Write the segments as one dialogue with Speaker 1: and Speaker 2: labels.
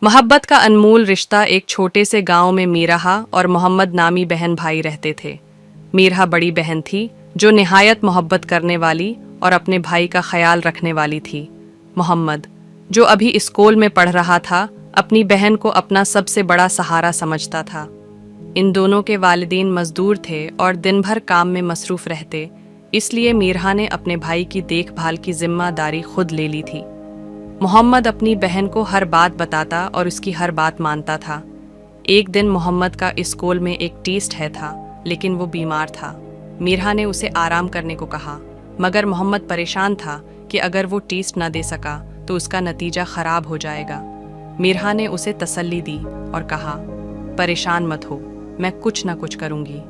Speaker 1: मोहब्बत का अनमोल रिश्ता। एक छोटे से गांव में मीराहा और मोहम्मद नामी बहन भाई रहते थे। मीराहा बड़ी बहन थी जो निहायत मोहब्बत करने वाली और अपने भाई का ख्याल रखने वाली थी। मोहम्मद, जो अभी स्कूल में पढ़ रहा था, अपनी बहन को अपना सबसे बड़ा सहारा समझता था। इन दोनों के वालिदैन मजदूर थे और दिन भर काम में मसरूफ रहते, इसलिए मीराहा ने अपने भाई की देखभाल की जिम्मेदारी खुद ले ली थी। मोहम्मद अपनी बहन को हर बात बताता और उसकी हर बात मानता था। एक दिन मोहम्मद का स्कूल में एक टेस्ट था, लेकिन वो बीमार था। मीराहा ने उसे आराम करने को कहा, मगर मोहम्मद परेशान था कि अगर वो टेस्ट न दे सका तो उसका नतीजा खराब हो जाएगा। मीराहा ने उसे तसल्ली दी और कहा, परेशान मत हो, मैं कुछ न कुछ करूंगी।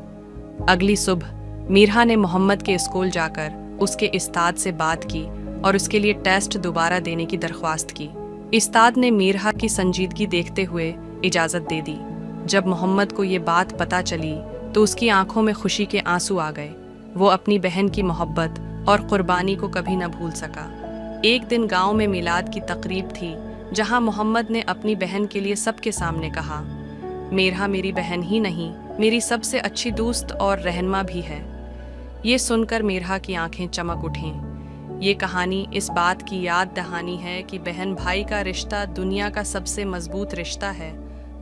Speaker 1: अगली सुबह मीराहा ने मोहम्मद के स्कूल जाकर उसके उस्ताद से बात की और उसके लिए टेस्ट दोबारा देने की दरख्वास्त की। उस्ताद ने मीराहा की संजीदगी देखते हुए इजाज़त दे दी। जब मोहम्मद को ये बात पता चली तो उसकी आंखों में खुशी के आंसू आ गए। वो अपनी बहन की मोहब्बत और कुर्बानी को कभी न भूल सका। एक दिन गांव में मिलाद की तकरीब थी, जहां मोहम्मद ने अपनी बहन के लिए सबके सामने कहा, मीराहा मेरी बहन ही नहीं, मेरी सबसे अच्छी दोस्त और रहनुमा भी है। ये सुनकर मीराहा की आंखें चमक उठीं। ये कहानी इस बात की याद दहानी है कि बहन भाई का रिश्ता दुनिया का सबसे मजबूत रिश्ता है,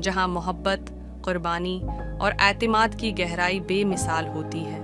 Speaker 1: जहां मोहब्बत, कुर्बानी और एतमाद की गहराई बेमिसाल होती है।